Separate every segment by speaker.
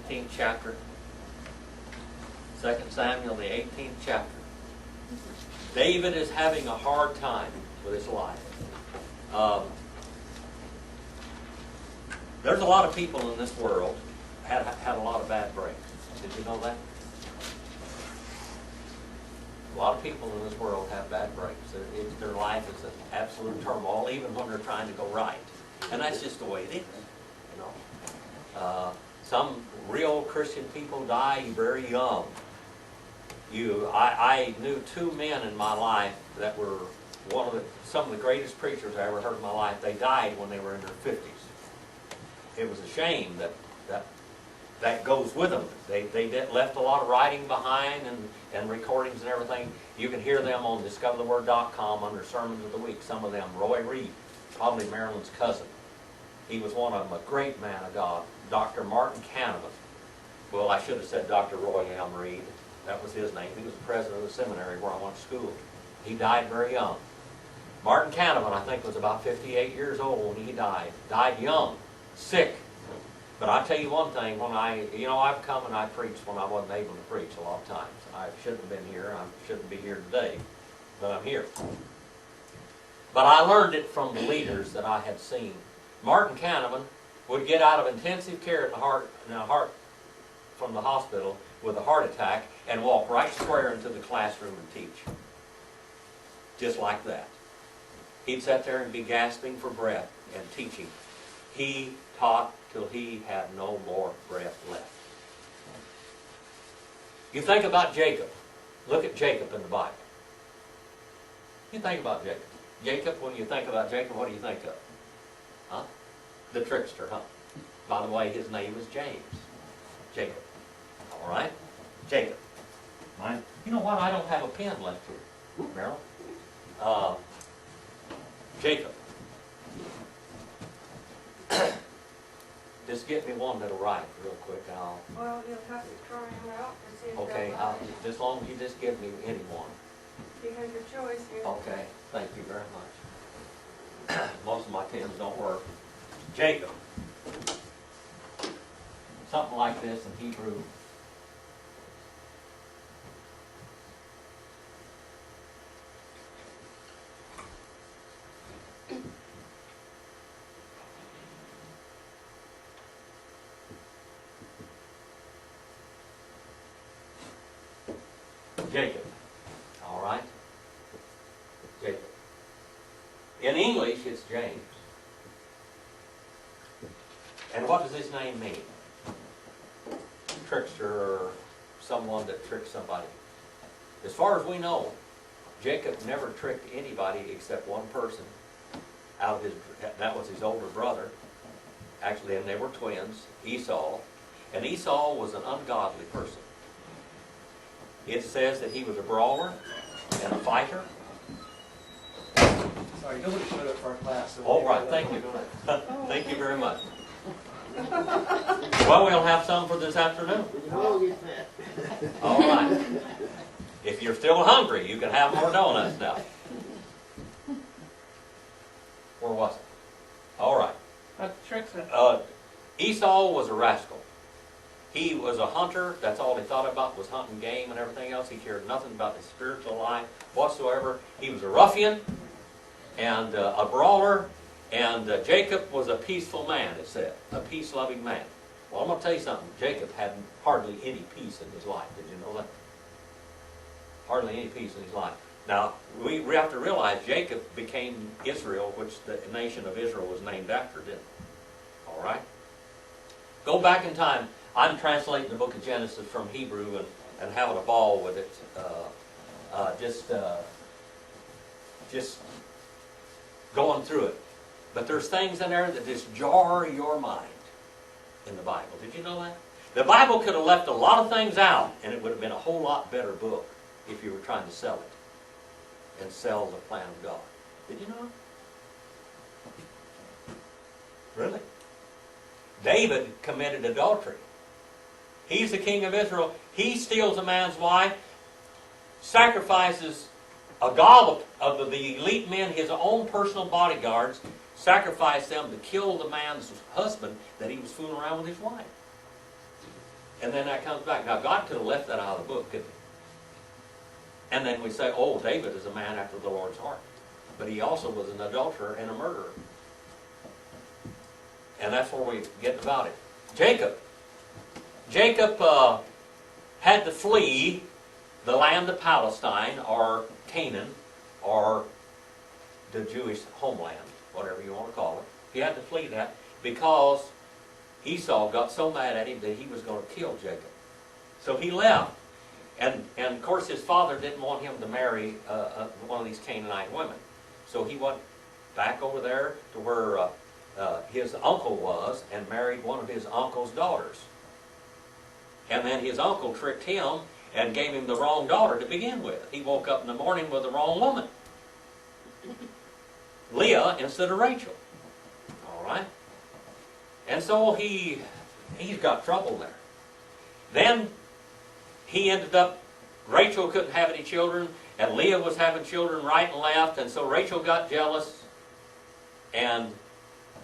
Speaker 1: 18th chapter. 2 Samuel, the 18th chapter. David is having a hard time with his life. There's a lot of people in this world had a lot of bad breaks. Did you know that? A lot of people in this world have bad breaks. Their life is an absolute turmoil, even when they're trying to go right. And that's just the way it is. You know, some real Christian people die very young. I knew two men in my life that were some of the greatest preachers I ever heard in my life. They died when they were in their 50s. It was a shame that goes with them. They left a lot of writing behind and recordings and everything. You can hear them on discovertheword.com under Sermons of the Week. Some of them. Roy Reed, probably Marilyn's cousin. He was one of them, a great man of God. Dr. Martin Canavan. Well, I should have said Dr. Roy M. Reed. That was his name. He was the president of the seminary where I went to school. He died very young. Martin Canavan, I think, was about 58 years old when he died. Died young, sick. But I tell you one thing, I've come and I preached when I wasn't able to preach a lot of times. I shouldn't have been here. I shouldn't be here today, but I'm here. But I learned it from the leaders that I had seen. Martin Canavan would get out of intensive care in the heart from the hospital with a heart attack and walk right square into the classroom and teach. Just like that. He'd sit there and be gasping for breath and teaching. He taught till he had no more breath left. You think about Jacob. Look at Jacob in the Bible. You think about Jacob. Jacob, when you think about Jacob, what do you think of? Huh? The trickster, huh? By the way, his name is James. Jacob. All right? Jacob. Mine. You know what? I don't have a pen left here, Meryl. Jacob. Just get me one that'll write real quick.
Speaker 2: Well, you'll have to try him out to see if
Speaker 1: okay, as long as you just give me any one.
Speaker 2: You have your choice here.
Speaker 1: Okay, thank you very much. Most of my pens don't work. Jacob. Something like this in Hebrew. Jacob. All right? Jacob. In English, it's James. And what does his name mean? Trickster, or someone that tricks somebody. As far as we know, Jacob never tricked anybody except one person. That was his older brother. Actually, and they were twins, Esau. And Esau was an ungodly person. It says that he was a brawler and a fighter.
Speaker 3: Sorry, nobody showed up for our class. So
Speaker 1: All right, thank you. Thank you very much. Well, we'll have some for this afternoon. All right. If you're still hungry, you can have more donuts now. Where was it? All right. Esau was a rascal. He was a hunter. That's all he thought about was hunting game and everything else. He cared nothing about his spiritual life whatsoever. He was a ruffian and a brawler. And Jacob was a peaceful man, it said. A peace-loving man. Well, I'm going to tell you something. Jacob had hardly any peace in his life. Did you know that? Hardly any peace in his life. Now, we have to realize Jacob became Israel, which the nation of Israel was named after, didn't it? All right? Go back in time. I'm translating the book of Genesis from Hebrew and having a ball with it. Just going through it. But there's things in there that just jar your mind in the Bible. Did you know that? The Bible could have left a lot of things out, and it would have been a whole lot better book if you were trying to sell it and sell the plan of God. Did you know that? Really? David committed adultery. He's the king of Israel. He steals a man's wife, sacrifices a goblet of the elite men, his own personal bodyguards, sacrificed them to kill the man's husband that he was fooling around with his wife. And then that comes back. Now, God could have left that out of the book, couldn't he? And then we say, oh, David is a man after the Lord's heart. But he also was an adulterer and a murderer. And that's where we get about it. Jacob. Jacob had to flee the land of Palestine, or Canaan, or the Jewish homeland, whatever you want to call it. He had to flee that because Esau got so mad at him that he was going to kill Jacob. So he left. And of course his father didn't want him to marry one of these Canaanite women. So he went back over there to where his uncle was and married one of his uncle's daughters. And then his uncle tricked him and gave him the wrong daughter to begin with. He woke up in the morning with the wrong woman. Leah instead of Rachel. All right? And so he's got trouble there. Then he ended up, Rachel couldn't have any children, and Leah was having children right and left, and so Rachel got jealous and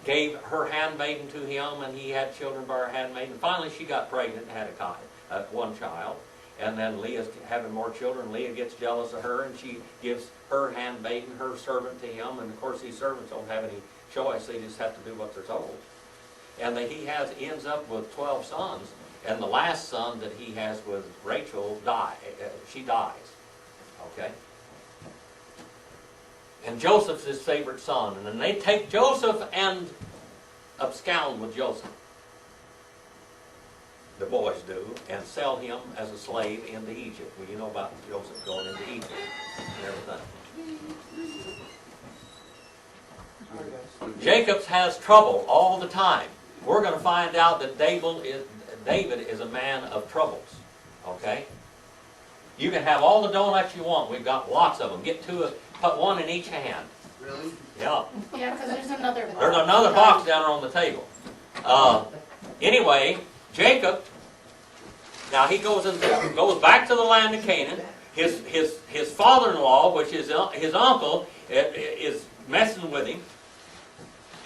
Speaker 1: gave her handmaiden to him, and he had children by her handmaiden. Finally, she got pregnant and had one child, and then Leah's having more children. Leah gets jealous of her, and she gives her handmaiden, her servant, to him, and of course these servants don't have any choice. They just have to do what they're told. And he ends up with 12 sons, and the last son that he has with Rachel she dies. Okay? And Joseph's his favorite son. And then they take Joseph and abscond with Joseph. The boys do, and sell him as a slave into Egypt. Well, you know about Joseph going into Egypt and everything. Jacob has trouble all the time. We're going to find out that David is a man of troubles. Okay? You can have all the donuts you want. We've got lots of them. Get put one in each hand.
Speaker 3: Really?
Speaker 1: Yeah.
Speaker 4: Yeah, because there's another box.
Speaker 1: There's another box down there on the table. Anyway, Jacob, now he goes back to the land of Canaan. His father-in-law, which is his uncle, is messing with him.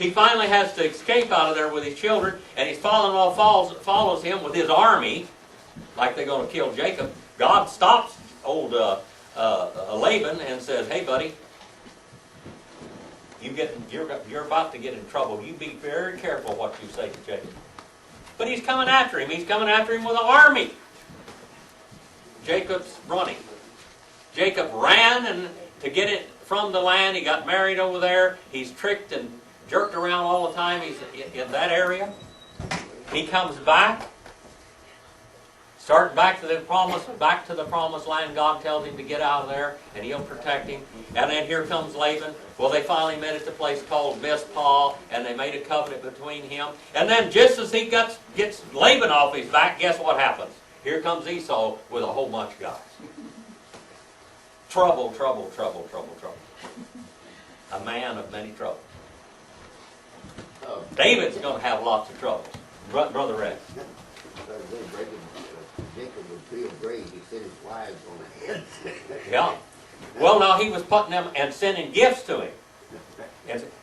Speaker 1: He finally has to escape out of there with his children, and his father-in-law follows him with his army, like they're going to kill Jacob. God stops old Laban and says, "Hey, buddy, you're about to get in trouble. You be very careful what you say to Jacob." But he's coming after him. He's coming after him with an army. Jacob's running. Jacob ran and to get it from the land. He got married over there. He's tricked and jerked around all the time. He's in that area. He comes back. Starting back to the promised land. God tells him to get out of there, and he'll protect him. And then here comes Laban. Well, they finally met at the place called Mizpah, and they made a covenant between him. And then just as he gets Laban off his back, guess what happens? Here comes Esau with a whole bunch of guys. Trouble, trouble, trouble, trouble, trouble. A man of many troubles. David's going to have lots of troubles. Brother Rex.
Speaker 5: Jacob would feel great. He set his wives on the head.
Speaker 1: Yeah. Well, now he was putting them and sending gifts to him.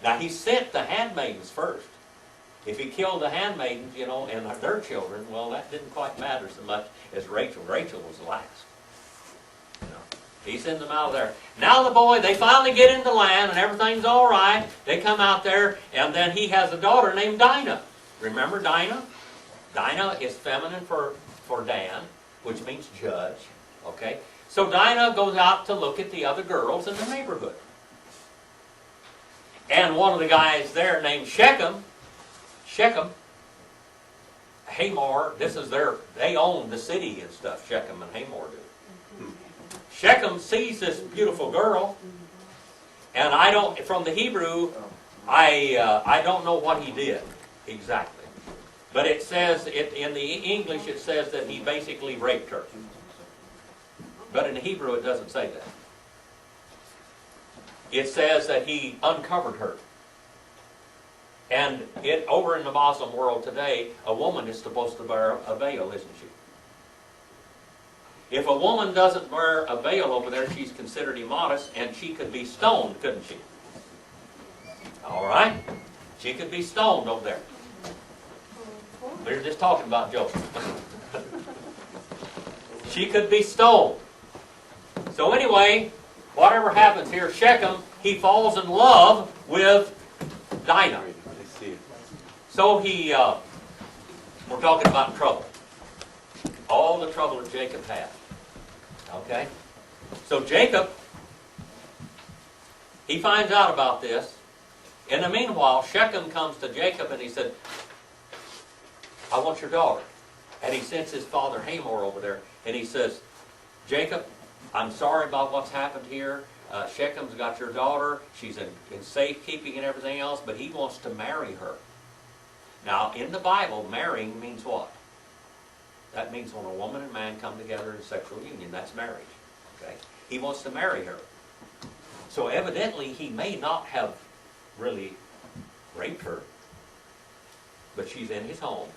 Speaker 1: Now he sent the handmaidens first. If he killed the handmaidens, and their children, well, that didn't quite matter so much as Rachel. Rachel was the last. He sends them out of there. Now they finally get in the land and everything's all right. They come out there, and then he has a daughter named Dinah. Remember Dinah? Dinah is feminine for Dan, which means judge. Okay? So Dinah goes out to look at the other girls in the neighborhood. And one of the guys there named Shechem, Hamor, they own the city and stuff, Shechem and Hamor do. Shechem sees this beautiful girl, and from the Hebrew, I don't know what he did exactly. But it says, in the English, it says that he basically raped her. But in the Hebrew, it doesn't say that. It says that he uncovered her. And over in the Muslim world today, a woman is supposed to wear a veil, isn't she? If a woman doesn't wear a veil over there, she's considered immodest, and she could be stoned, couldn't she? All right? She could be stoned over there. We're just talking about Joseph. she could be stoned. So anyway, whatever happens here, Shechem, he falls in love with Dinah. So we're talking about trouble. All the trouble that Jacob had. Okay? So Jacob, he finds out about this. In the meanwhile, Shechem comes to Jacob and he said, I want your daughter. And he sends his father Hamor over there and he says, Jacob, I'm sorry about what's happened here. Shechem's got your daughter. She's in safekeeping and everything else, but he wants to marry her. Now, in the Bible, marrying means what? That means when a woman and man come together in sexual union. That's marriage. Okay? He wants to marry her. So evidently, he may not have really raped her, but she's in his home.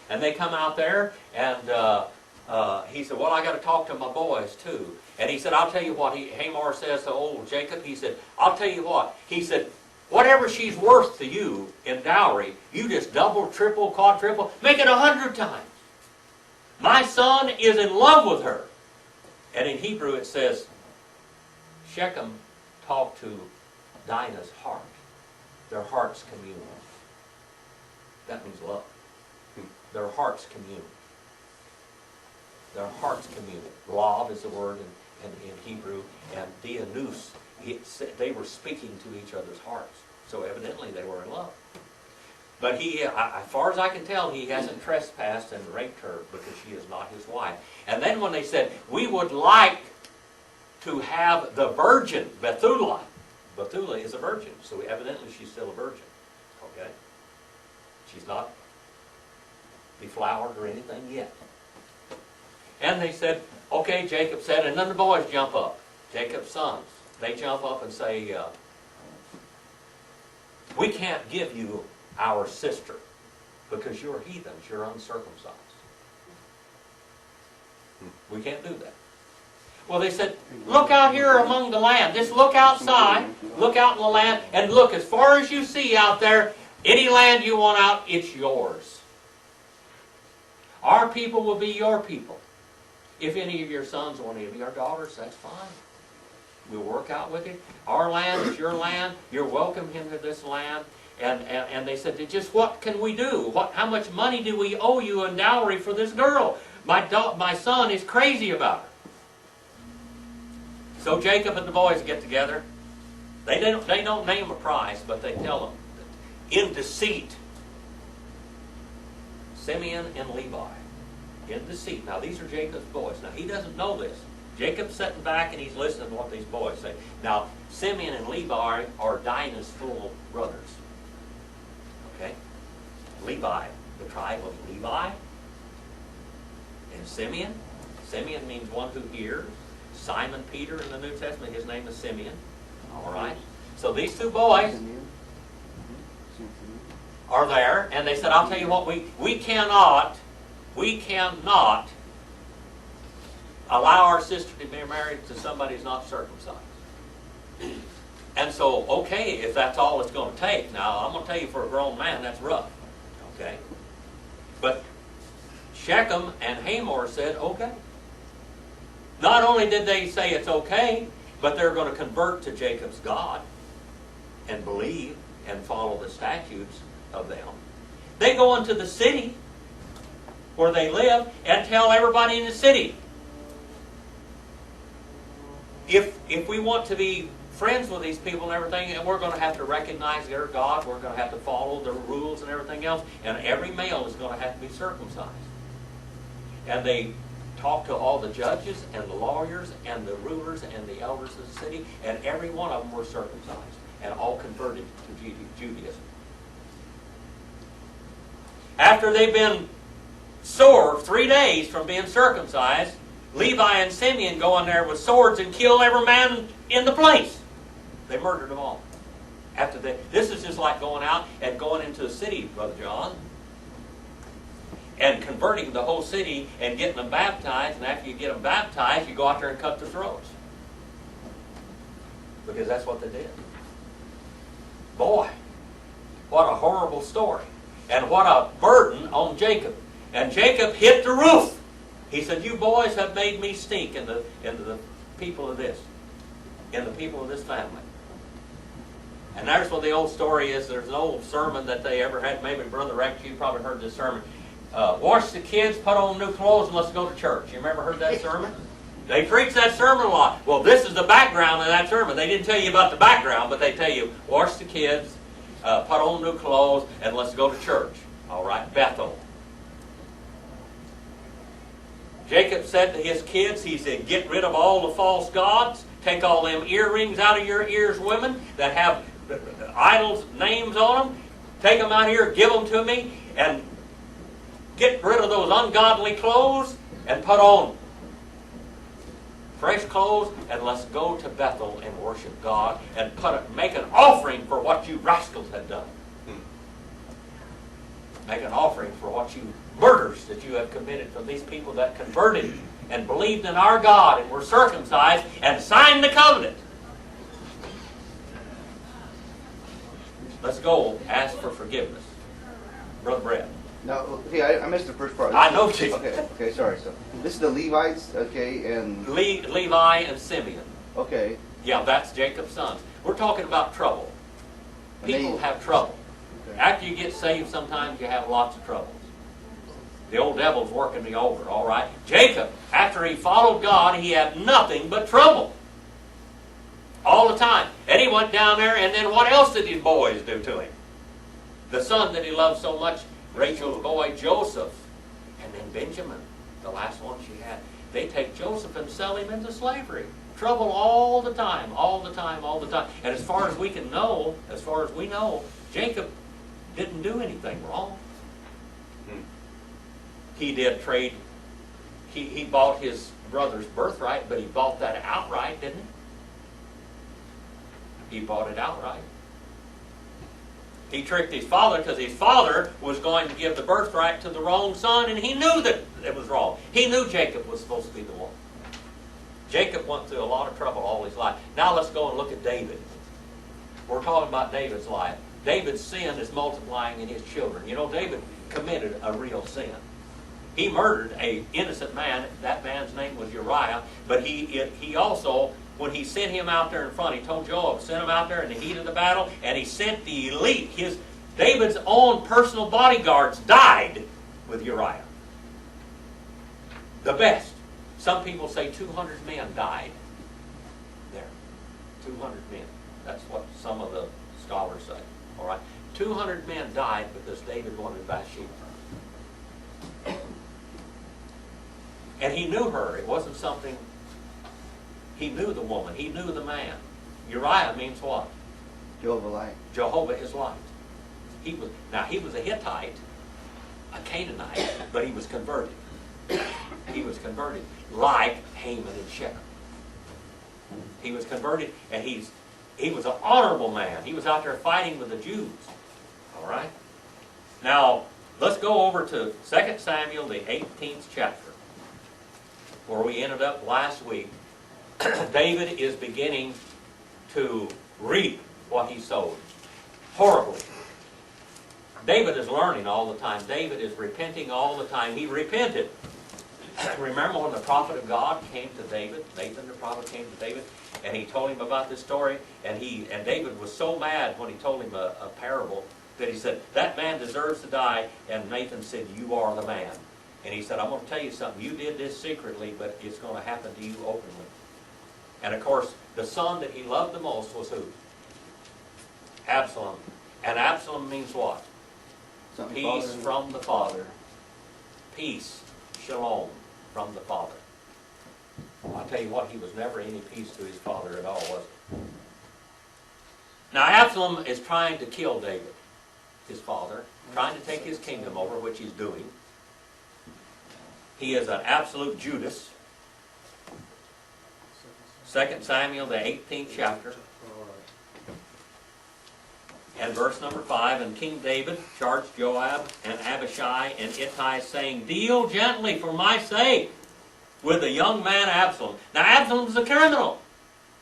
Speaker 1: And they come out there, and he said, well, I got to talk to my boys, too. And he said, I'll tell you what, Hamor says to old Jacob, he said, I'll tell you what. He said, whatever she's worth to you in dowry, you just double, triple, quadruple, make it 100 times. My son is in love with her. And in Hebrew it says, Shechem talked to Dinah's heart. Their hearts commune. That means love. Their hearts commune. Their hearts commune. Lav is the word in Hebrew, and dianus, they were speaking to each other's hearts. So evidently they were in love. But as far as I can tell, he hasn't trespassed and raped her because she is not his wife. And then when they said, we would like to have the virgin, Bethulah. Bethulah is a virgin, so evidently she's still a virgin. Okay? She's not deflowered or anything yet. And they said, okay, Jacob said, and then the boys jump up. Jacob's sons. They jump up and say, we can't give you our sister because you're heathens, you're uncircumcised. We can't do that. Well, they said, look out here among the land. Just look outside, look out in the land, and look as far as you see out there, any land you want out, it's yours. Our people will be your people. If any of your sons want to be our daughters, that's fine. We'll work out with it. Our land is your land. You're welcome into this land. And they said, just what can we do? How much money do we owe you in dowry for this girl? My son is crazy about her. So Jacob and the boys get together. They don't name a price, but they tell them, in deceit, Simeon and Levi. In deceit. Now these are Jacob's boys. Now he doesn't know this. Jacob's sitting back and he's listening to what these boys say. Now Simeon and Levi are Dinah's full brothers. Okay? Levi, the tribe of Levi. And Simeon. Simeon means one who hears. Simon Peter in the New Testament, his name is Simeon. All right? So these two boys are there, and they said, I'll tell you what, we cannot allow our sister to be married to somebody who's not circumcised. And so, okay, if that's all it's going to take. Now, I'm going to tell you, for a grown man, that's rough. Okay? But Shechem and Hamor said, okay. Not only did they say it's okay, but they're going to convert to Jacob's God and believe and follow the statutes of them. They go into the city where they live and tell everybody in the city, if we want to be friends with these people and everything, and we're going to have to recognize their God, we're going to have to follow the rules and everything else, and every male is going to have to be circumcised. And they talked to all the judges and the lawyers and the rulers and the elders of the city, and every one of them were circumcised and all converted to Judaism. After they've been sore 3 days from being circumcised, Levi and Simeon go in there with swords and kill every man in the place. They murdered them all. This is just like going out and going into a city, Brother John, and converting the whole city and getting them baptized, and after you get them baptized, you go out there and cut their throats. Because that's what they did. Boy, what a horrible story. And what a burden on Jacob. And Jacob hit the roof. He said, you boys have made me stink in the people of this, in the people of this family. And there's what the old story is. There's an old sermon that they ever had. Maybe Brother Rex, you probably heard this sermon. Wash the kids, put on new clothes, and let's go to church. You remember heard that sermon? They preach that sermon a lot. Well, this is the background of that sermon. They didn't tell you about the background, but they tell you, wash the kids, put on new clothes, and let's go to church. All right, Bethel. Jacob said to his kids, he said, get rid of all the false gods. Take all them earrings out of your ears, women, that have idols' names on them. Take them out here, give them to me, and get rid of those ungodly clothes and put on fresh clothes, and let's go to Bethel and worship God and make an offering for what you rascals had done. Make an offering for what you murders that you have committed from these people that converted and believed in our God and were circumcised and signed the covenant. Let's go ask for forgiveness. Brother Brett.
Speaker 6: No, okay, I missed the first part.
Speaker 1: I know, Chief.
Speaker 6: Okay, sorry. So this is the Levites, okay, and
Speaker 1: Levi and Simeon.
Speaker 6: okay,
Speaker 1: Yeah, that's Jacob's sons. We're talking about trouble.
Speaker 6: And
Speaker 1: People
Speaker 6: they-
Speaker 1: have trouble.
Speaker 6: okay.
Speaker 1: After you get saved, sometimes you have lots of troubles. The old devil's working me over, all right? Jacob, after he followed God, he had nothing but trouble. All the time. And he went down there, and then what else did his boys do to him? The son that he loved so much, Rachel's boy, Joseph, and then Benjamin, the last one she had. They take Joseph and sell him into slavery. Trouble all the time, all the time, all the time. And as far as we can know, as far as we know, Jacob didn't do anything wrong. He did trade, he bought his brother's birthright, but he bought that outright, didn't he? He bought it outright. He tricked his father because his father was going to give the birthright to the wrong son, and he knew that it was wrong. He knew Jacob was supposed to be the one. Jacob went through a lot of trouble all his life. Now let's go and look at David. We're talking about David's life. David's sin is multiplying in his children. You know, David committed a real sin. He murdered an innocent man. That man's name was Uriah. But he also, when he sent him out there in front, he told Joab, send him out there in the heat of the battle, and he sent the elite. David's own personal bodyguards died with Uriah. The best. Some people say 200 men died there. 200 men. That's what some of the scholars say. All right? 200 men died because David wanted Bathsheba. And he knew her. It wasn't something... He knew the woman. He knew the man. Uriah means what?
Speaker 6: Jehovah light.
Speaker 1: Jehovah is light. He was a Hittite, a Canaanite, but he was converted. He was converted like Haman and Shechem. He was converted, and he was an honorable man. He was out there fighting with the Jews. All right? Now, let's go over to 2 Samuel, the 18th chapter, where we ended up last week. David is beginning to reap what he sowed. Horribly. David is learning all the time. David is repenting all the time. He repented. Remember when the prophet of God came to David? Nathan the prophet came to David, and he told him about this story, and David was so mad when he told him a parable that he said, that man deserves to die, and Nathan said, you are the man. And he said, I'm going to tell you something. You did this secretly, but it's going to happen to you openly. And of course, the son that he loved the most was who? Absalom. And Absalom means what?
Speaker 6: Something
Speaker 1: Peace
Speaker 6: father-
Speaker 1: from the Father. Peace, shalom, from the Father. I'll tell you what, he was never any peace to his father at all, was he? Now Absalom is trying to kill David, his father, trying to take his kingdom over, which he's doing. He is an absolute Judas. 2 Samuel, the 18th chapter. And verse number 5, and King David charged Joab and Abishai and Ittai, saying, deal gently for my sake with the young man Absalom. Now Absalom's a criminal.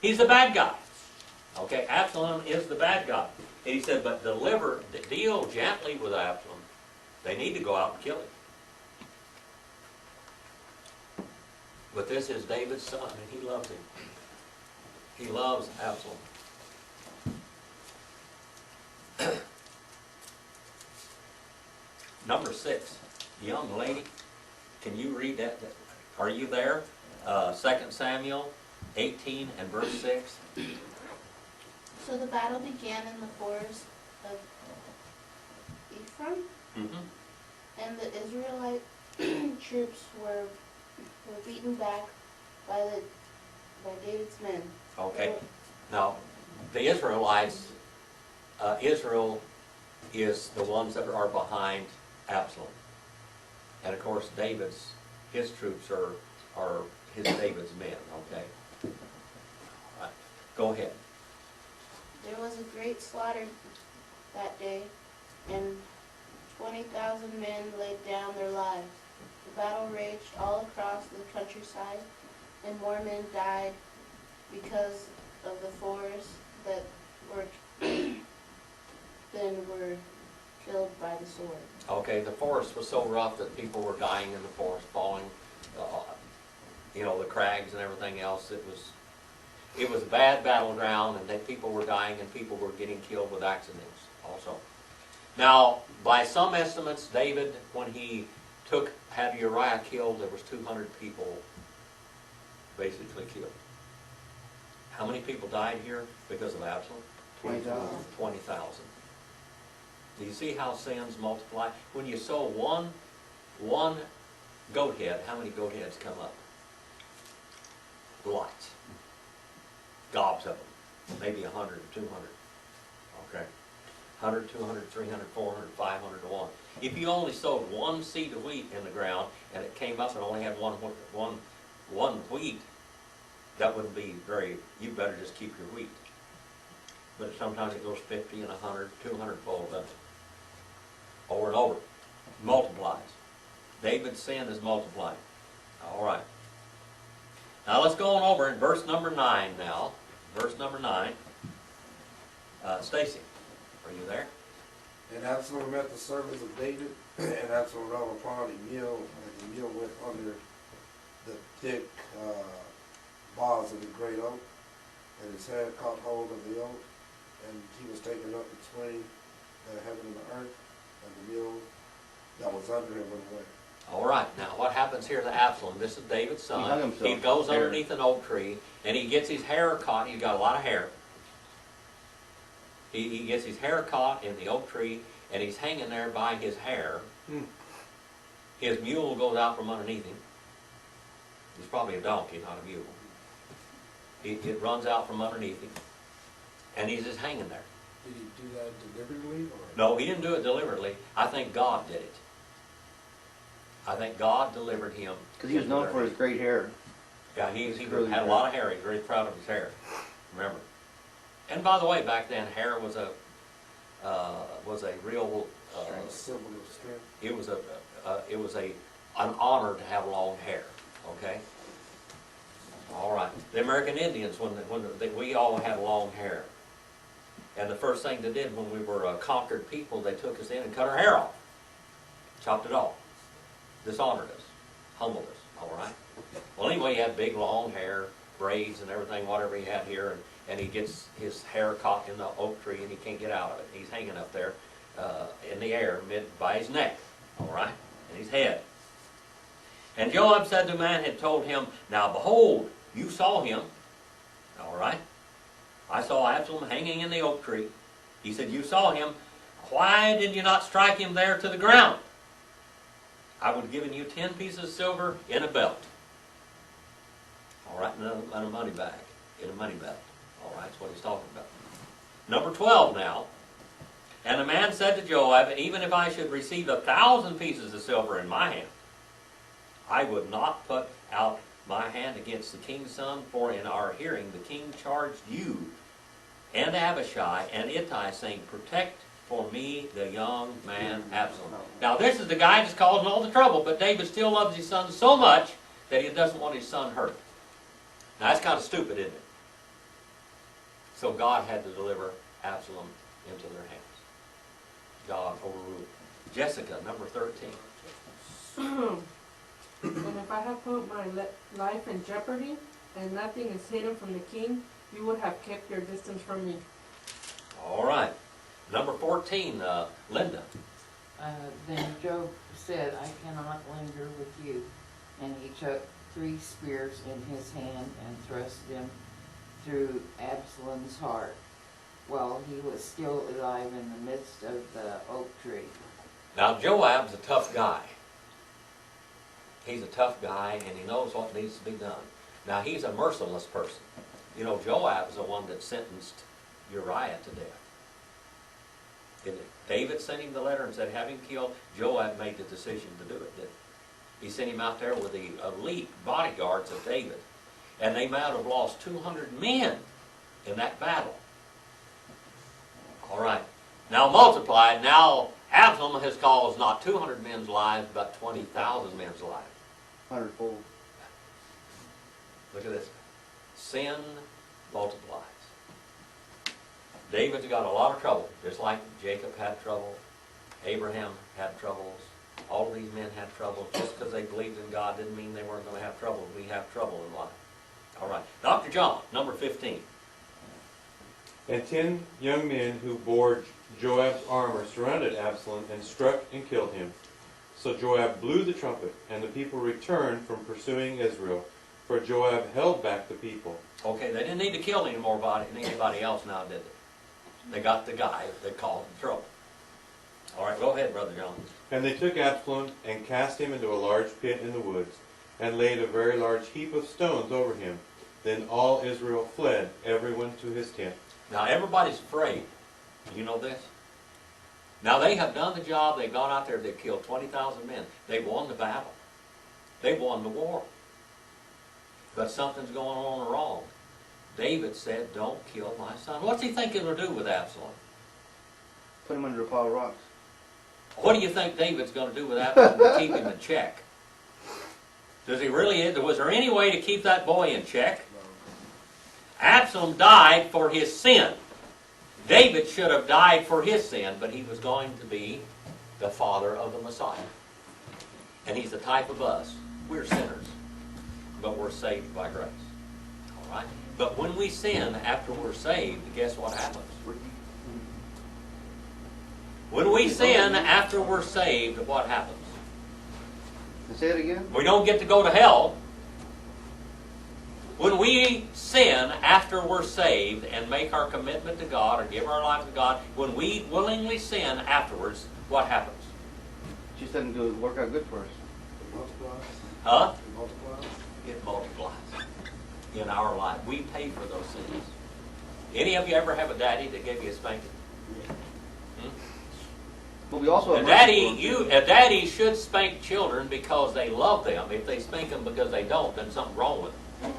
Speaker 1: He's the bad guy. Okay, Absalom is the bad guy. And he said, but deal gently with Absalom. They need to go out and kill him. But this is David's son, and he loves him. He loves Absalom. Number 6, young lady, can you read that? Are you there? 2 Samuel 18 and verse 6.
Speaker 4: So the battle began in the forest of Ephraim,
Speaker 1: Mm-hmm.
Speaker 4: and the Israelite troops were beaten back by David's men.
Speaker 1: Okay. Now, the Israelites, Israel is the ones that are behind Absalom. And of course, his troops are David's men, okay? All right. Go ahead.
Speaker 4: There was a great slaughter that day, and 20,000 men laid down their lives. The battle raged all across the countryside, and more men died because of the forests that were than were killed by the sword.
Speaker 1: Okay, the forest was so rough that people were dying in the forest, falling, the crags and everything else. It was a bad battleground, and that people were dying and people were getting killed with accidents also. Now, by some estimates, David, when he had Uriah killed, there was 200 people basically killed. How many people died here because of Absalom?
Speaker 6: 20,000.
Speaker 1: 20,000. Do you see how sins multiply? When you sow one goat head, how many goat heads come up? Lots. Gobs of them. Maybe 100 or 200. Okay. 100, 200, 300, 400, 500 to 1. If you only sowed one seed of wheat in the ground and it came up and only had one wheat, that wouldn't be very, you better just keep your wheat. But sometimes it goes 50 and 100, 200 fold, doesn't it? Over and over. Multiplies. David's sin is multiplying. All right. Now let's go on over in verse number 9 now. Verse number 9. Stacy, are you there?
Speaker 3: And Absalom met the servants of David, and Absalom rode upon a mule, and the mule went under the thick boughs of the great oak, and his head caught hold of the oak, and he was taken up between the heaven and the earth, and the mule that was under him went away.
Speaker 1: All right. Now what happens here to Absalom? This is David's
Speaker 6: He hung
Speaker 1: son.
Speaker 6: himself.
Speaker 1: He goes
Speaker 6: Hair.
Speaker 1: underneath an oak tree, and he gets his hair caught. He's got a lot of hair. He gets his hair caught in the oak tree, and he's hanging there by his hair. His mule goes out from underneath him. He's probably a donkey, not a mule. It runs out from underneath him, and he's just hanging there.
Speaker 3: Did he do that deliberately? Or?
Speaker 1: No, he didn't do it deliberately. I think God did it. I think God delivered him.
Speaker 6: Because he was known for his great hair.
Speaker 1: Yeah, he
Speaker 6: curly
Speaker 1: had a
Speaker 6: hair.
Speaker 1: lot of hair. He's very proud of his hair. Remember. And by the way, back then, hair was a real.
Speaker 3: Symbol of strength.
Speaker 1: It was an honor to have long hair. Okay. All right. The American Indians, we all had long hair, and the first thing they did when we were conquered people, they took us in and cut our hair off, chopped it off, dishonored us, humbled us. All right. Well, anyway, he had big long hair, braids, and everything, whatever he had here, and he gets his hair caught in the oak tree, and he can't get out of it. He's hanging up there in the air by his neck. All right, and his head. And Joab said to the man had told him, "Now behold, you saw him." All right. I saw Absalom hanging in the oak tree. He said, "You saw him. Why did you not strike him there to the ground? I would have given you 10 pieces of silver in a belt." All right, and a money bag, in a money belt. All right, that's what he's talking about. Number 12 now. And the man said to Joab, "Even if I should receive 1,000 pieces of silver in my hand, I would not put out my hand against the king's son, for in our hearing the king charged you and Abishai and Ittai, saying, 'Protect for me the young man Absalom.'" Now this is the guy that's causing all the trouble, but David still loves his son so much that he doesn't want his son hurt. Now that's kind of stupid, isn't it? So God had to deliver Absalom into their hands. God overruled. Jessica, number 13.
Speaker 7: And if I have put my life in jeopardy, and nothing is hidden from the king, you would have kept your distance from me.
Speaker 1: All right. Number 14, Linda.
Speaker 8: Then Job said, I cannot linger with you. And he took 3 spears in his hand and thrust them through Absalom's heart, while he was still alive in the midst of the oak tree.
Speaker 1: Now, Joab's a tough guy. He's a tough guy, and he knows what needs to be done. Now, he's a merciless person. You know, Joab's the one that sentenced Uriah to death. Didn't he? David sent him the letter and said, have him killed. Joab made the decision to do it, didn't he? He sent him out there with the elite bodyguards of David. And they might have lost 200 men in that battle. All right. Now multiply. Now Absalom has caused not 200 men's lives, but 20,000 men's lives.
Speaker 6: 100-fold.
Speaker 1: Look at this. Sin multiplies. David's got a lot of trouble, just like Jacob had trouble, Abraham had troubles, all of these men had trouble. Just because they believed in God didn't mean they weren't going to have trouble. We have trouble in life. All right. Dr. John, number 15.
Speaker 9: And 10 young men who bore Joab's armor surrounded Absalom and struck and killed him. So Joab blew the trumpet, and the people returned from pursuing Israel, for Joab held back the people.
Speaker 1: Okay, they didn't need to kill anybody else now, did they? They got the guy that caused the trouble. All right, go ahead, Brother John.
Speaker 9: And they took Absalom and cast him into a large pit in the woods, and laid a very large heap of stones over him. Then all Israel fled, everyone to his tent.
Speaker 1: Now, everybody's afraid. You know this? Now, they have done the job. They've gone out there. They've killed 20,000 men. They've won the battle. They've won the war. But something's going on wrong. David said, don't kill my son. What's he thinking to do with Absalom?
Speaker 6: Put him under a pile of rocks.
Speaker 1: What do you think David's going to do with Absalom to keep him in check? Does he really? Was there any way to keep that boy in check? Absalom died for his sin. David should have died for his sin, but he was going to be the father of the Messiah. And he's the type of us. We're sinners, but we're saved by grace. All right? But when we sin after we're saved, guess what happens? When we sin after we're saved, what happens?
Speaker 6: Say it again.
Speaker 1: We don't get to go to hell. When we sin after we're saved and make our commitment to God or give our lives to God, when we willingly sin afterwards, what happens?
Speaker 6: Just doesn't do it work out good for us.
Speaker 3: It multiplies.
Speaker 1: Huh?
Speaker 3: It multiplies.
Speaker 1: It multiplies in our life. We pay for those sins. Any of you ever have a daddy that gave you a spanking?
Speaker 6: But we also
Speaker 1: A
Speaker 6: have
Speaker 1: daddy should spank children because they love them. If they spank them because they don't, then something's wrong with them.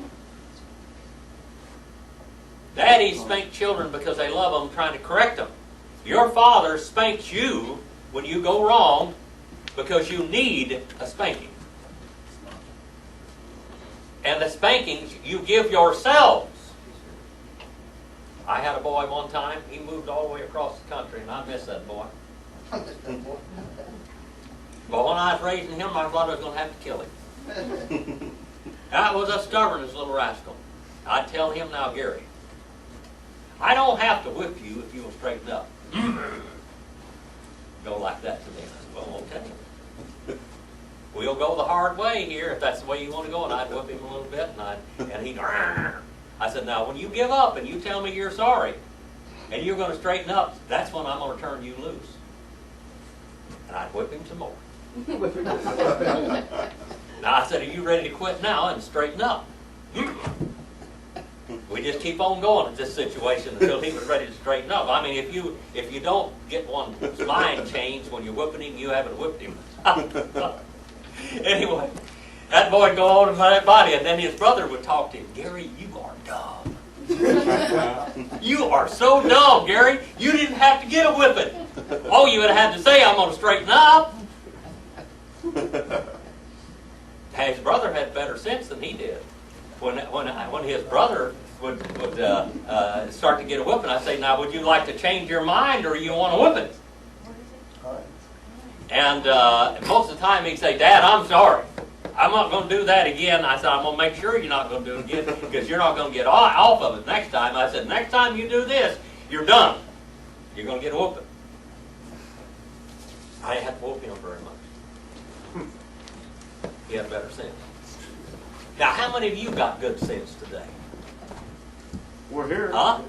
Speaker 1: Daddies spank children because they love them, trying to correct them. Your father spanks you when you go wrong because you need a spanking. And the spankings you give yourselves. I had a boy one time, he moved all the way across the country, and I miss that boy. But when I was raising him, I thought I was going to have to kill him. That was a stubbornest little rascal. I tell him now, Gary, I don't have to whip you if you will straighten up. Go like that to me. I said, well, okay. We'll go the hard way here if that's the way you want to go. And I'd whip him a little bit, and he'd. I said, now when you give up and you tell me you're sorry, and you're going to straighten up, that's when I'm going to turn you loose. And I'd whip him some more. Now I said, are you ready to quit now and straighten up? We just keep on going at this situation until he was ready to straighten up. I mean, if you don't get one's mind changed when you're whipping him, you haven't whipped him. Anyway, that boy would go on in my body, and then his brother would talk to him. Gary, you are dumb. You are so dumb, Gary. You didn't have to get a whipping. Oh, you would have had to say, I'm going to straighten up. His brother had better sense than he did. When his brother would start to get a whipping, I'd say, now, would you like to change your mind, or you want a whipping? And most of the time he'd say, Dad, I'm sorry. I'm not gonna do that again. I said, I'm gonna make sure you're not gonna do it again, because you're not gonna get off of it next time. I said, next time you do this, you're done. You're gonna get a whooping. I didn't have to whoop him very much. He had better sense. Now, how many of you got good sense today?
Speaker 6: We're here.
Speaker 1: Huh?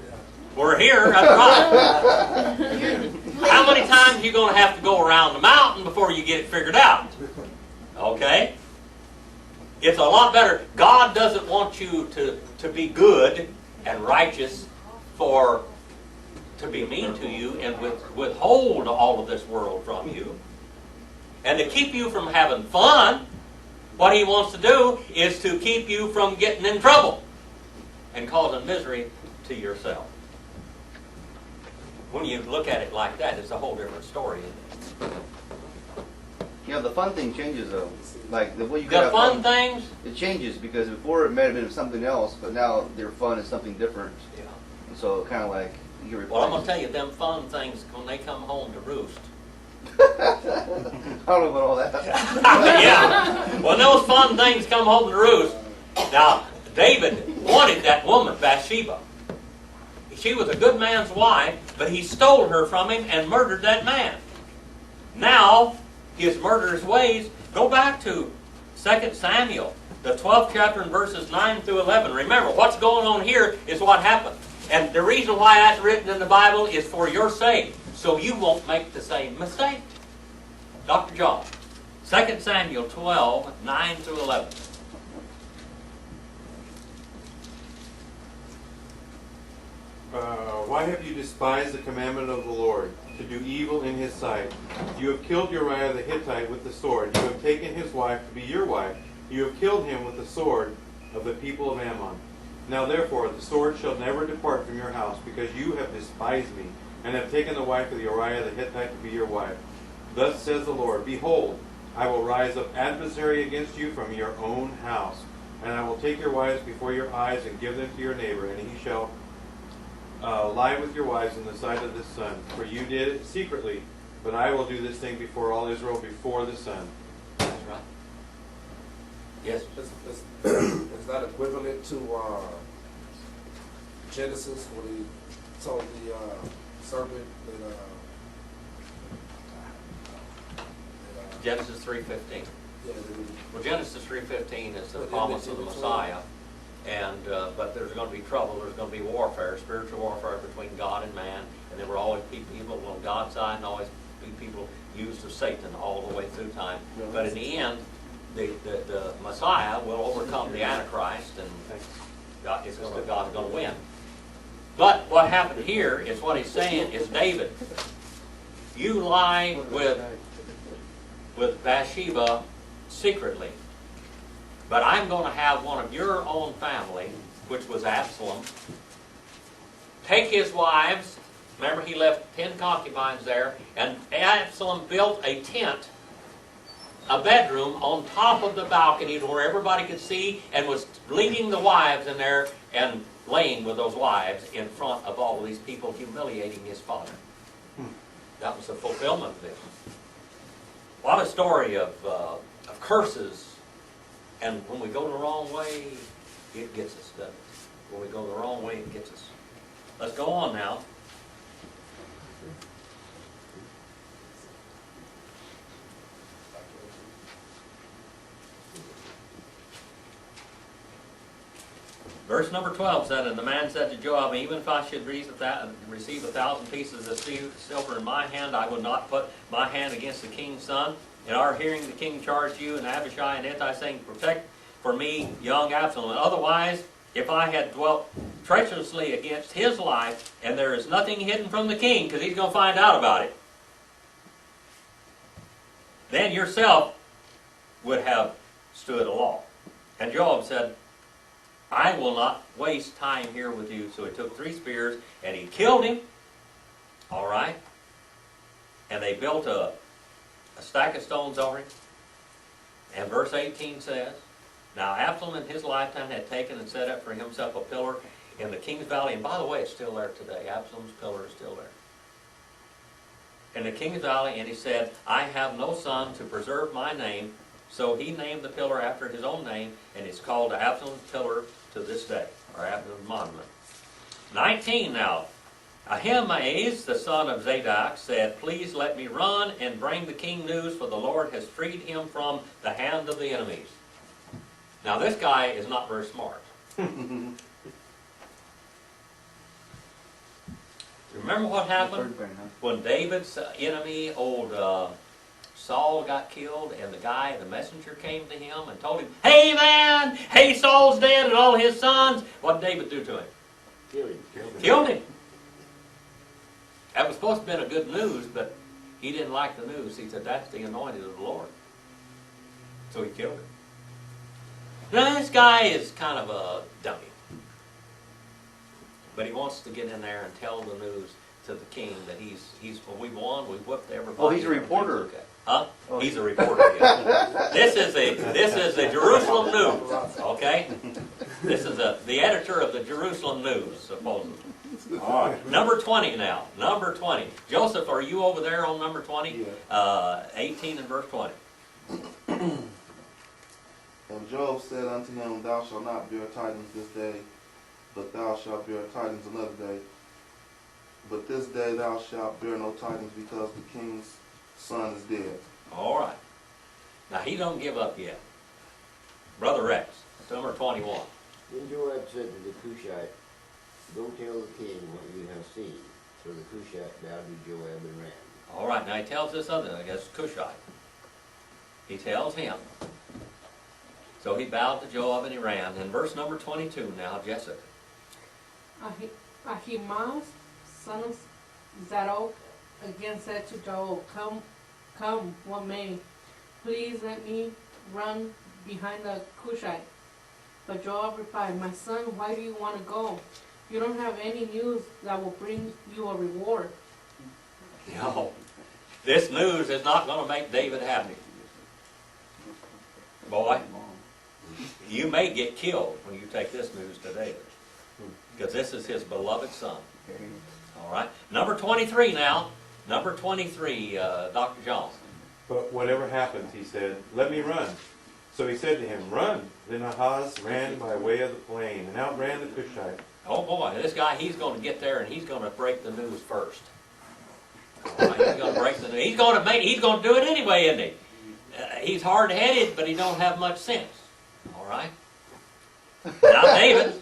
Speaker 1: We're here, that's right. How many times you gonna have to go around the mountain before you get it figured out? Okay? It's a lot better. God doesn't want you to be good and righteous to be mean to you and withhold all of this world from you. And to keep you from having fun, what He wants to do is to keep you from getting in trouble and causing misery to yourself. When you look at it like that, it's a whole different story, isn't it?
Speaker 6: You know, the fun thing changes though. Like the way you
Speaker 1: The
Speaker 6: got
Speaker 1: fun things,
Speaker 6: it changes because before it may have been something else, but now their fun is something different.
Speaker 1: yeah.
Speaker 6: And so kind of like you replace.
Speaker 1: Well, I'm going to tell you, them fun things, when they come home to roost.
Speaker 6: I don't know about all that.
Speaker 1: Yeah. When those fun things come home to roost. Now, David wanted that woman, Bathsheba. She was a good man's wife, but he stole her from him and murdered that man. Now, his murderous ways, go back to 2 Samuel, the 12th chapter and verses 9 through 11. Remember, what's going on here is what happened. And the reason why that's written in the Bible is for your sake, so you won't make the same mistake. Dr. John, 2 Samuel 12, 9 through 11.
Speaker 9: Why have you despised the commandment of the Lord, to do evil in His sight? You have killed Uriah the Hittite with the sword. You have taken his wife to be your wife. You have killed him with the sword of the people of Ammon. Now therefore the sword shall never depart from your house, because you have despised me, and have taken the wife of Uriah the Hittite to be your wife. Thus says the Lord, Behold, I will rise up adversary against you from your own house, and I will take your wives before your eyes and give them to your neighbor, and he shall lie with your wives in the sight of the sun. For you did it secretly, but I will do this thing before all Israel, before the sun.
Speaker 1: That's right. Yes.
Speaker 3: Is that equivalent to Genesis when He told the serpent that
Speaker 1: Genesis 3:15.
Speaker 3: yeah,
Speaker 1: Well, Genesis 3:15 is the
Speaker 3: But
Speaker 1: promise
Speaker 3: in
Speaker 1: of the
Speaker 3: between.
Speaker 1: Messiah, and but there's going to be trouble. There's going to be warfare, spiritual warfare between God and man, and there will always be people on God's side, and always be people used of Satan all the way through time. But in the end, the Messiah will overcome the Antichrist, and God's going to win. But what happened here is what he's saying is, David, you lie with Bathsheba secretly. But I'm going to have one of your own family, which was Absalom, take his wives. Remember, he left 10 concubines there, and Absalom built a tent, a bedroom on top of the balcony where everybody could see, and was leading the wives in there and laying with those wives in front of all of these people, humiliating his father. That was the fulfillment of this. What a story of curses. And when we go the wrong way, it gets us, doesn't it? When we go the wrong way, it gets us. Let's go on now. Verse number 12 said, And the man said to Joab, Even if I should receive 1,000 pieces of silver in my hand, I would not put my hand against the king's son. In our hearing, the king charged you and Abishai and Ittai, saying, Protect for me young Absalom. And otherwise, if I had dwelt treacherously against his life, and there is nothing hidden from the king, because he's going to find out about it, then yourself would have stood alone. And Joab said, I will not waste time here with you. So he took 3 spears, and he killed him. All right? And they built a stack of stones over him. And verse 18 says, Now Absalom in his lifetime had taken and set up for himself a pillar in the king's valley. And by the way, it's still there today. Absalom's pillar is still there. In the king's valley, and he said, I have no son to preserve my name, So he named the pillar after his own name, and it's called Absalom's Pillar to this day, or Absalom's Monument. 19 now. Ahimaaz, the son of Zadok, said, "Please let me run and bring the king news, for the Lord has freed him from the hand of the enemies." Now this guy is not very smart. Remember what happened when David's enemy, old Saul, got killed, and the messenger came to him and told him, "Hey man, hey, Saul's dead and all his sons." What did David do to him? Killed him. That was supposed to have been a good news, but he didn't like the news. He said, "That's the anointed of the Lord." So he killed him. Now this guy is kind of a dummy. But he wants to get in there and tell the news to the king that well, we won, we whooped everybody.
Speaker 6: Oh, he's a reporter.
Speaker 1: Okay. Huh? Oh, he's a reporter, yeah. This is the Jerusalem News, okay? This is the editor of the Jerusalem News, supposedly. All right, number 20 now. Number 20. Joseph, are you over there on number 20?
Speaker 10: Yeah.
Speaker 1: 18 and verse 20.
Speaker 10: And Job said unto him, Thou shalt not bear tidings this day, but thou shalt bear tidings another day. But this day thou shalt bear no tidings, because the king's son is dead.
Speaker 1: All right. Now he don't give up yet. Brother Rex, number 21.
Speaker 5: Then Joab said to the Cushite, Go tell the king what you have seen. So the Cushite bowed to Joab and ran.
Speaker 1: All right, now he tells this other, I guess, Cushite. He tells him. So he bowed to Joab and he ran. In verse number 22 now, Jessica.
Speaker 7: Ahimaaz, son of Zadok, again said to Joab, Come, what may. Please let me run behind the Cushite. But Joab replied, My son, why do you want to go? You don't have any news that will bring you a reward.
Speaker 1: No, this news is not going to make David happy. Boy, you may get killed when you take this news to David, because this is his beloved son. All right, number 23 now. Number 23, Dr. John.
Speaker 9: But whatever happens, he said, let me run. So he said to him, Run. Then Ahaz ran by way of the plain and outran the Cushite.
Speaker 1: Oh boy, this guy, he's going to get there and he's going to break the news first. All right, he's going to break the news. He's going to do it anyway, isn't he? He's hard-headed, but he don't have much sense. All right. Now David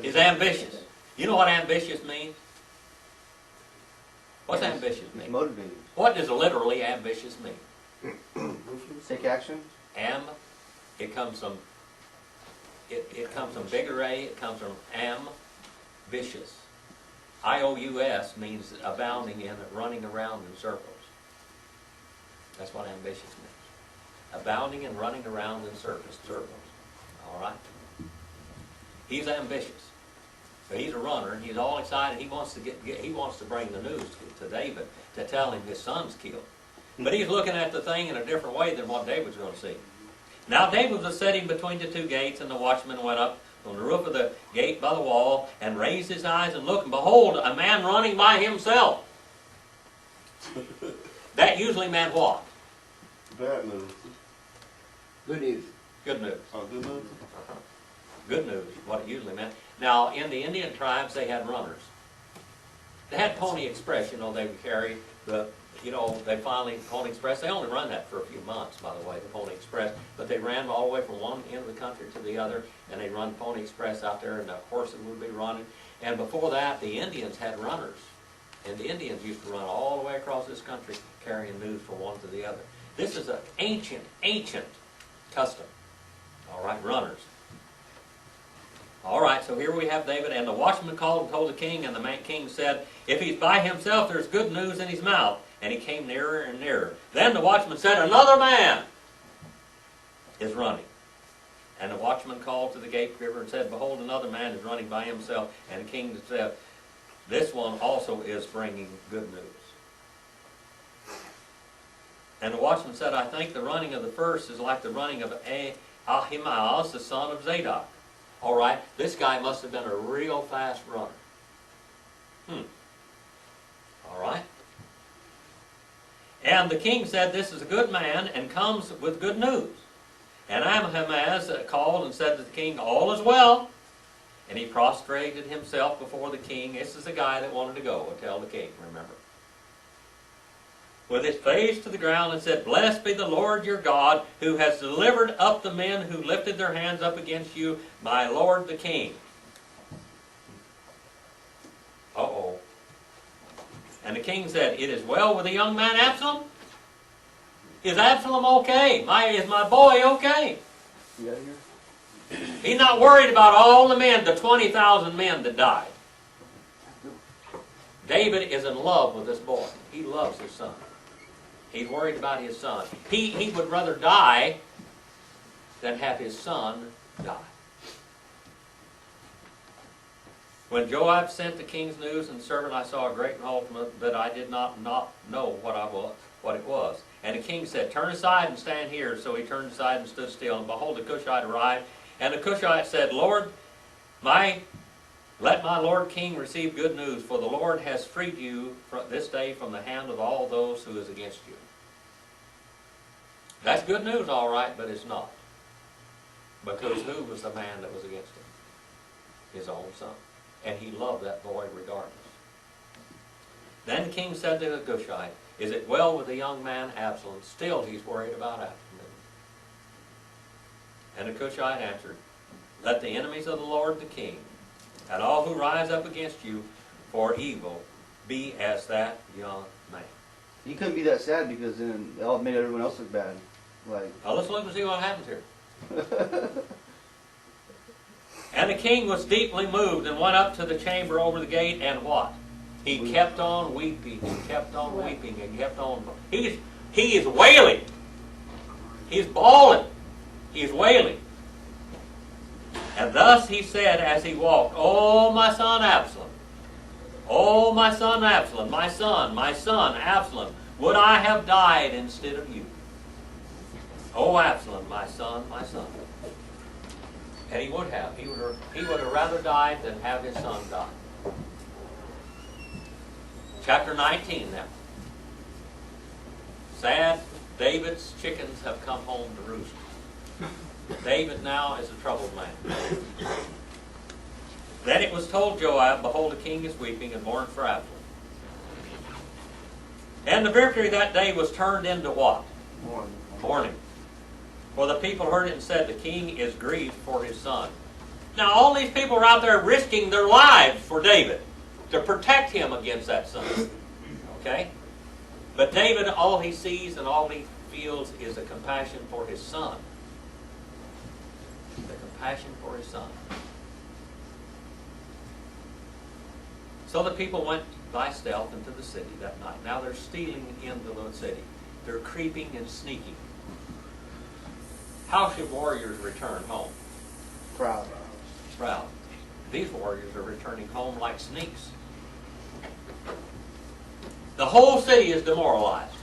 Speaker 1: is ambitious. You know what ambitious means? What's ambitious mean?
Speaker 6: Motivated.
Speaker 1: What does literally ambitious mean?
Speaker 6: Take action.
Speaker 1: It comes from bigger A, it comes from ambitious. IOUS means abounding in, running around in circles. That's what ambitious means. Abounding and running around in circles. All right? He's ambitious. So he's a runner, and he's all excited. He wants to bring the news to David to tell him his son's killed. But he's looking at the thing in a different way than what David's going to see. Now David was sitting between the two gates, and the watchman went up on the roof of the gate by the wall and raised his eyes and looked, and behold, a man running by himself. That usually meant what?
Speaker 10: Bad news.
Speaker 5: Good news.
Speaker 1: Good news.
Speaker 10: Oh, good news?
Speaker 1: Good news, what it usually meant. Now, in the Indian tribes, they had runners. They had Pony Express, they would carry the, Pony Express, they only run that for a few months, by the way, the Pony Express, but they ran all the way from one end of the country to the other, and they run Pony Express out there, and the horses would be running. And before that, the Indians had runners, and the Indians used to run all the way across this country, carrying news from one to the other. This is an ancient custom, all right, runners. All right, so here we have David, and the watchman called and told the king, and the king said, If he's by himself, there's good news in his mouth. And he came nearer and nearer. Then the watchman said, Another man is running. And the watchman called to the gatekeeper and said, Behold, another man is running by himself. And the king said, This one also is bringing good news. And the watchman said, I think the running of the first is like the running of Ahimaaz, the son of Zadok. All right, this guy must have been a real fast runner. All right. And the king said, this is a good man and comes with good news. And Ahimaaz called and said to the king, all is well. And he prostrated himself before the king. This is the guy that wanted to go, tell the king, remember. With his face to the ground and said, blessed be the Lord your God, who has delivered up the men who lifted their hands up against you, my lord the king. Uh-oh. And the king said, it is well with the young man Absalom? Is Absalom okay? Is my boy okay?
Speaker 6: You out of here?
Speaker 1: He's not worried about all the men, the 20,000 men that died. David is in love with this boy. He loves his son. He's worried about his son. He would rather die than have his son die. When Joab sent the king's news and the servant, I saw a great multitude, but I did not know what it was. And the king said, turn aside and stand here. So he turned aside and stood still. And behold, the Cushite arrived. And the Cushite said, Lord, let my lord king receive good news, for the Lord has freed you this day from the hand of all those who is against you. That's good news, all right, but it's not. Because who was the man that was against him? His own son. And he loved that boy regardless. Then the king said to the Cushite, is it well with the young man Absalom? Still he's worried about Absalom. And the Cushite answered, let the enemies of the Lord the king, and all who rise up against you for evil, be as that young man.
Speaker 6: He couldn't be that sad because then it made everyone else look bad. Like,
Speaker 1: Now let's look and see what happens here. And the king was deeply moved and went up to the chamber over the gate, and what? He kept on weeping and kept on weeping and kept on. He is wailing. He's bawling. He's wailing. And thus he said as he walked, oh, my son Absalom. Oh, my son Absalom, my son, Absalom, would I have died instead of you? Oh, Absalom, my son, my son. And he would have. He would have rather died than have his son die. Chapter 19 now. Sad, David's chickens have come home to roost. David now is a troubled man. Then it was told Joab, behold, the king is weeping and mourns for Absalom. And the victory that day was turned into what? Mourning. For the people heard it and said, the king is grieved for his son. Now all these people are out there risking their lives for David to protect him against that son. Okay? But David, all he sees and all he feels is a compassion for his son. The compassion for his son. So the people went by stealth into the city that night. Now they're stealing into the city. They're creeping and sneaking. How should warriors return home?
Speaker 6: proud.
Speaker 1: Proud. These warriors are returning home like sneaks. The whole city is demoralized.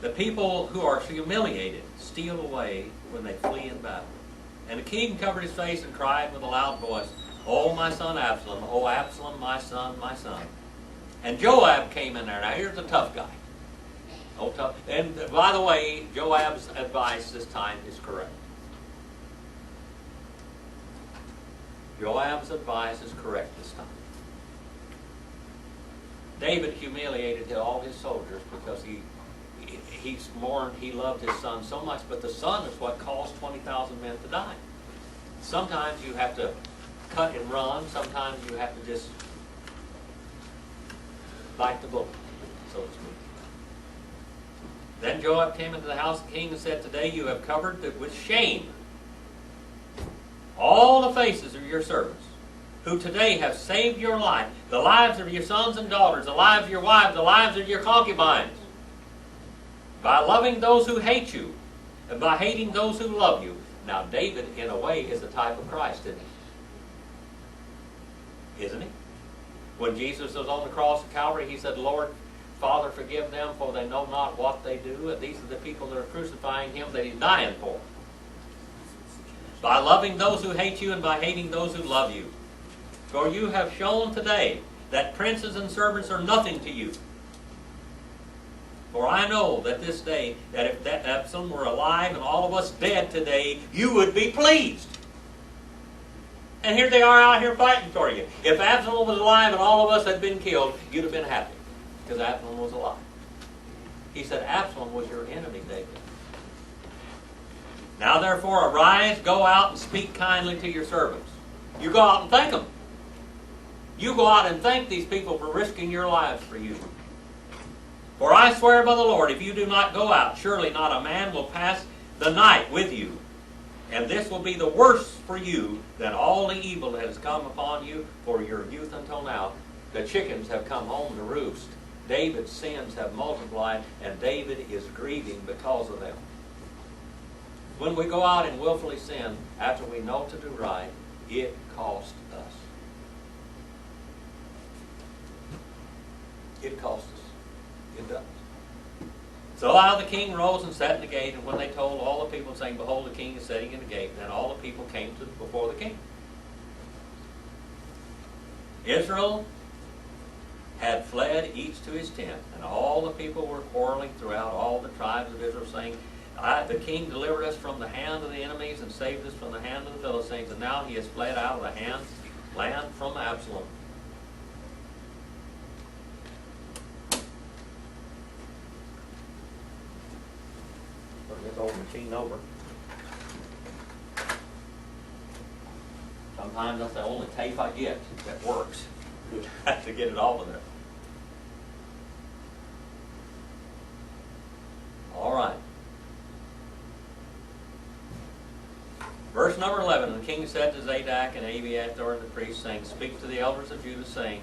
Speaker 1: The people who are humiliated steal away when they flee in battle. And the king covered his face and cried with a loud voice, "Oh, my son Absalom, oh, Absalom, my son, my son." And Joab came in there. Now, here's a tough guy. Oh, tough. And by the way, Joab's advice this time is correct. Joab's advice is correct this time. David humiliated all his soldiers because he's mourned, he loved his son so much, but the son is what caused 20,000 men to die. Sometimes you have to cut and run, sometimes you have to just bite the bullet, so to speak. Then Joab came into the house of the king and said, "Today you have covered with shame all the faces of your servants, who today have saved your life, the lives of your sons and daughters, the lives of your wives, the lives of your concubines, by loving those who hate you, and by hating those who love you." Now David, in a way, is a type of Christ, isn't he? Isn't he? When Jesus was on the cross of Calvary, he said, "Lord, Father, forgive them, for they know not what they do." And these are the people that are crucifying him that he's dying for. By loving those who hate you and by hating those who love you. For you have shown today that princes and servants are nothing to you. For I know that this day, that if that Absalom were alive and all of us dead today, you would be pleased. And here they are out here fighting for you. If Absalom was alive and all of us had been killed, you'd have been happy, because Absalom was alive. He said, Absalom was your enemy, David. Now therefore arise, go out and speak kindly to your servants. You go out and thank them. You go out and thank these people for risking your lives for you. For I swear by the Lord, if you do not go out, surely not a man will pass the night with you. And this will be the worse for you than all the evil that has come upon you for your youth until now. The chickens have come home to roost. David's sins have multiplied, and David is grieving because of them. When we go out and willfully sin after we know to do right, it costs us. It costs us. It does. So the king rose and sat in the gate, and when they told all the people, saying, Behold, the king is sitting in the gate, then all the people came before the king. Israel had fled each to his tent, and all the people were quarreling throughout all the tribes of Israel, saying, the king delivered us from the hand of the enemies and saved us from the hand of the Philistines, and now he has fled out of the land from Absalom. Put this old machine over. Sometimes that's the only tape I get that works. I have to get it all of there. All right. Verse number 11, and the king said to Zadok and Abiathar and the priests, saying, Speak to the elders of Judah, saying,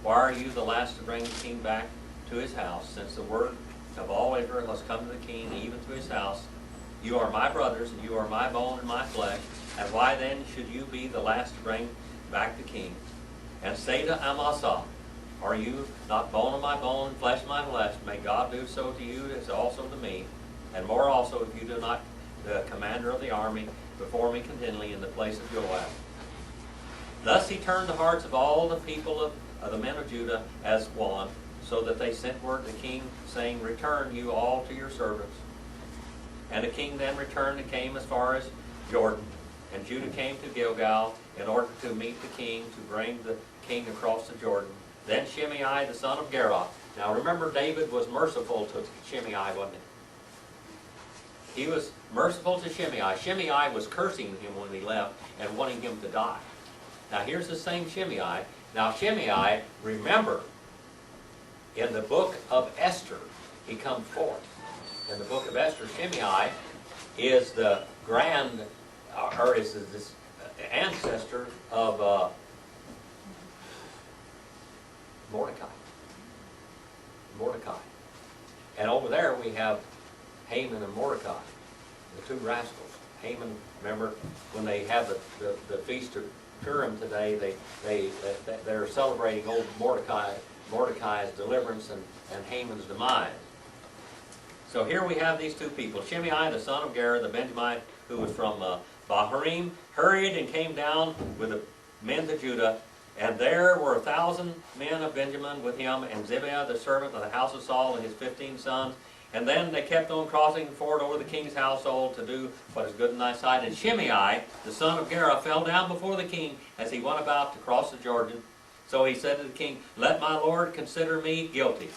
Speaker 1: Why are you the last to bring the king back to his house, since the word of all Israel has come to the king, even to his house? You are my brothers, and you are my bone and my flesh. And why then should you be the last to bring back the king? And say to Amasa, Are you not bone of my bone and flesh of my flesh? May God do so to you as also to me, and more also if you do not the commander of the army before me continually in the place of Joab. Thus he turned the hearts of all the people of the men of Judah as one, so that they sent word to the king, saying, Return you all to your servants. And the king then returned and came as far as Jordan. And Judah came to Gilgal in order to meet the king, to bring the king across the Jordan. Then Shimei the son of Gera. Now remember, David was merciful to Shimei, wasn't he? He was merciful to Shimei. Shimei was cursing him when he left and wanting him to die. Now here's the same Shimei. Now Shimei, remember, in the book of Esther, he comes forth. In the book of Esther, Shimei is the is this ancestor of Mordecai. And over there we have Haman and Mordecai, the two rascals. Haman, remember, when they have the feast of Purim today, they're celebrating old Mordecai's deliverance and Haman's demise. So here we have these two people. Shimei, the son of Gera, the Benjamite, who was from Bahurim, hurried and came down with the men to Judah, and there were 1,000 men of Benjamin with him, and Zibiah, the servant of the house of Saul, and his 15 sons. And then they kept on crossing the ford over the king's household to do what is good in thy sight. And Shimei, the son of Gera, fell down before the king as he went about to cross the Jordan. So he said to the king, Let my lord consider me guilty,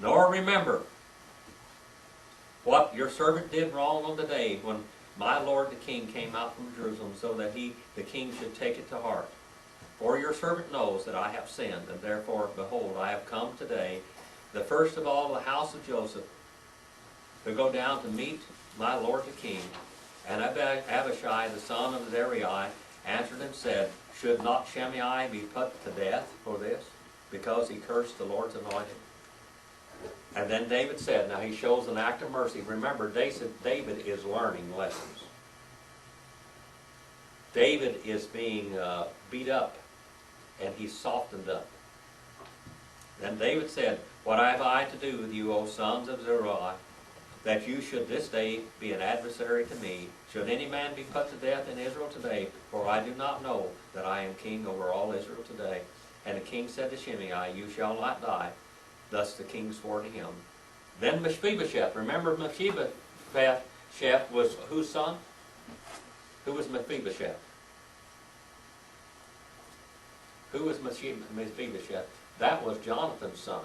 Speaker 1: nor remember what your servant did wrong on the day when my lord the king came out from Jerusalem, so that the king should take it to heart. For your servant knows that I have sinned, and therefore, behold, I have come today, the first of all the house of Joseph, to go down to meet my lord the king. And Abishai, the son of Zeruiah, answered and said, Should not Shimei be put to death for this, because he cursed the Lord's anointed? And then David said, now he shows an act of mercy. Remember, David is learning lessons. David is being beat up, and he's softened up. Then David said, What have I to do with you, O sons of Zeruiah, that you should this day be an adversary to me? Should any man be put to death in Israel today? For I do not know that I am king over all Israel today. And the king said to Shimei, you shall not die. Thus the king swore to him. Then Mephibosheth, remember Mephibosheth was whose son? Who was Mephibosheth? Who was Mephibosheth? That was Jonathan's son.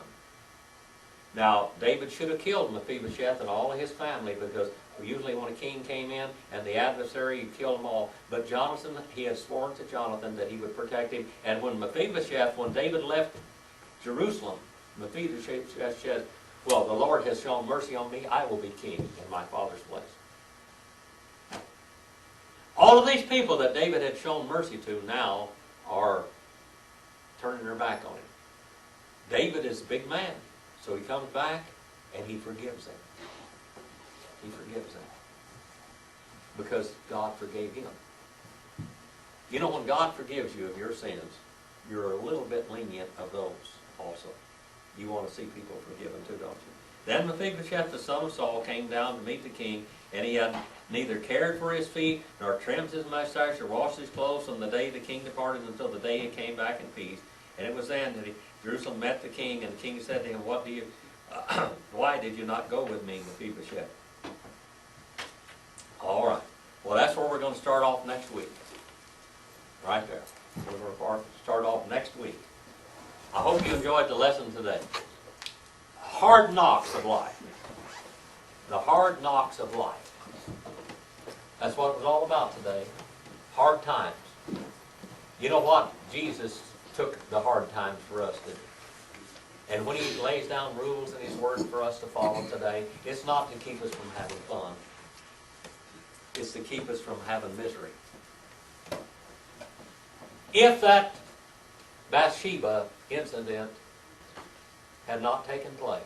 Speaker 1: Now, David should have killed Mephibosheth and all of his family, because usually when a king came in and the adversary, you kill them all. But Jonathan, he had sworn to Jonathan that he would protect him. And when David left Jerusalem, Mephibosheth said, well, the Lord has shown mercy on me, I will be king in my father's place. All of these people that David had shown mercy to now are turning their back on him. David is a big man, so he comes back and he forgives them. He forgives them because God forgave him. You know, when God forgives you of your sins, you're a little bit lenient of those also. You want to see people forgiven too, don't you? Then Mephibosheth, the son of Saul, came down to meet the king, and he had neither cared for his feet, nor trimmed his mustache, or washed his clothes from the day the king departed until the day he came back in peace. And it was then that Jerusalem met the king, and the king said to him, why did you not go with me, Mephibosheth? All right. Well, that's where we're going to start off next week. Right there. We're going to start off next week. I hope you enjoyed the lesson today. Hard knocks of life. The hard knocks of life. That's what it was all about today. Hard times. You know what? Jesus took the hard times for us to do. And when he lays down rules in his word for us to follow today, it's not to keep us from having fun. It's to keep us from having misery. If that Bathsheba incident had not taken place,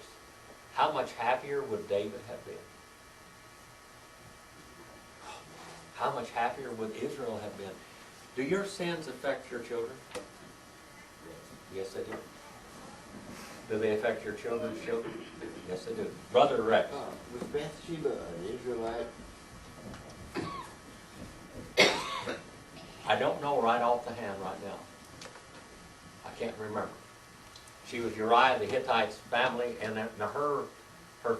Speaker 1: how much happier would David have been? How much happier would Israel have been? Do your sins affect your children? Yes, they do. Do they affect your children's children? Yes, they do. Brother Rex.
Speaker 5: Was Bathsheba an Israelite?
Speaker 1: I don't know right off the hand right now. I can't remember. She was Uriah the Hittite's family, and her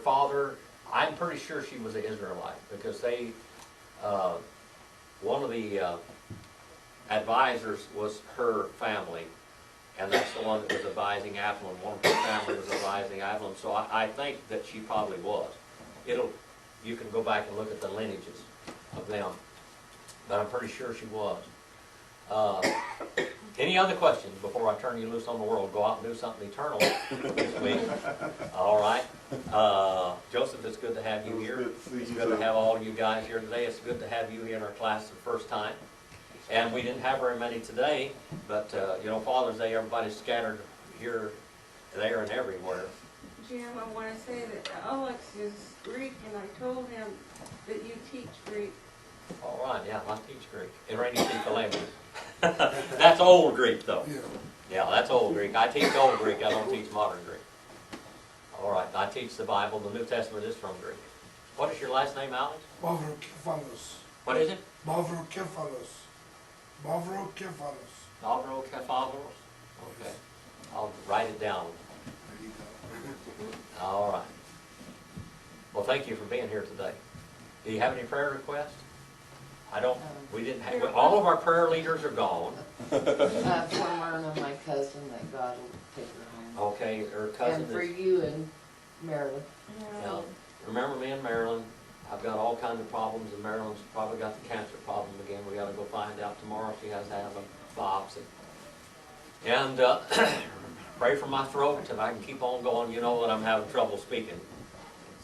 Speaker 1: father, I'm pretty sure she was an Israelite, because they, one of the advisors was her family, and that's the one that was advising Absalom. One of her family was advising Absalom, so I think that she probably was. You can go back and look at the lineages of them, but I'm pretty sure she was. Any other questions before I turn you loose on the world? Go out and do something eternal this week. All right. Joseph, it's good to have you here. It's good to have all of you guys here today. It's good to have you here in our class the first time. And we didn't have very many today, but you know, Father's Day, everybody's scattered here, there, and everywhere.
Speaker 2: Jim, I want to say that Alex is Greek, and I told him that you teach Greek.
Speaker 1: All right, yeah, I teach Greek. In rainy calamity. That's old Greek, though. Yeah, that's old Greek. I teach old Greek. I don't teach modern Greek. All right, I teach the Bible. The New Testament is from Greek. What is your last name, Alex?
Speaker 3: Mavrokefalos.
Speaker 1: What is it?
Speaker 3: Mavrokefalos. Mavrokefalos.
Speaker 1: Mavrokefalos? Okay. I'll write it down.
Speaker 3: There you go.
Speaker 1: All right. Well, thank you for being here today. Do you have any prayer requests? We didn't have, all of our prayer leaders are gone.
Speaker 8: For Myrna, my cousin, that God will take her home.
Speaker 1: Okay, her cousin
Speaker 8: And for
Speaker 1: is,
Speaker 8: you and Marilyn.
Speaker 1: yeah. Remember me and Marilyn, I've got all kinds of problems, and Marilyn's probably got the cancer problem again. We gotta go find out tomorrow if she has to have a biopsy. And pray for my throat, and I can keep on going. You know that I'm having trouble speaking.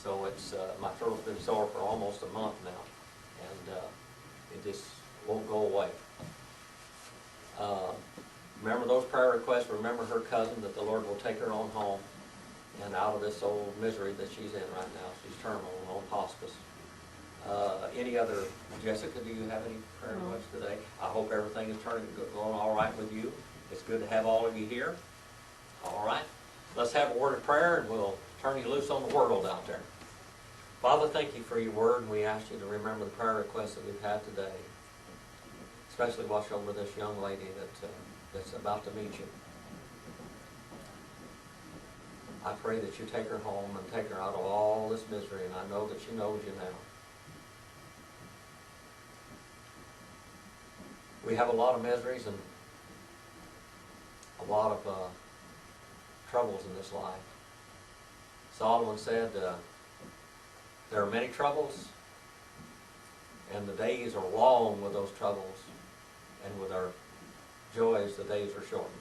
Speaker 1: So it's, my throat's been sore for almost a month now, and it just won't go away. Remember those prayer requests. Remember her cousin, that the Lord will take her on home and out of this old misery that she's in right now. She's terminal and on hospice. Any other, Jessica, do you have any prayer requests today? I hope everything is going all right with you. It's good to have all of you here. All right. Let's have a word of prayer, and we'll turn you loose on the world out there. Father, thank you for your word, and we ask you to remember the prayer requests that we've had today. Especially watch over this young lady that's about to meet you. I pray that you take her home and take her out of all this misery, and I know that she knows you now. We have a lot of miseries and a lot of troubles in this life. Solomon said, there are many troubles, and the days are long with those troubles, and with our joys, the days are shortened.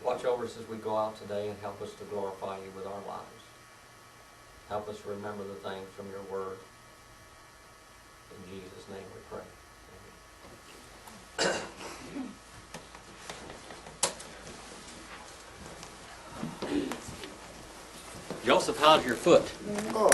Speaker 1: Watch over us as we go out today and help us to glorify you with our lives. Help us remember the things from your word. In Jesus' name we pray. Amen. Joseph, how's your foot?
Speaker 3: Oh,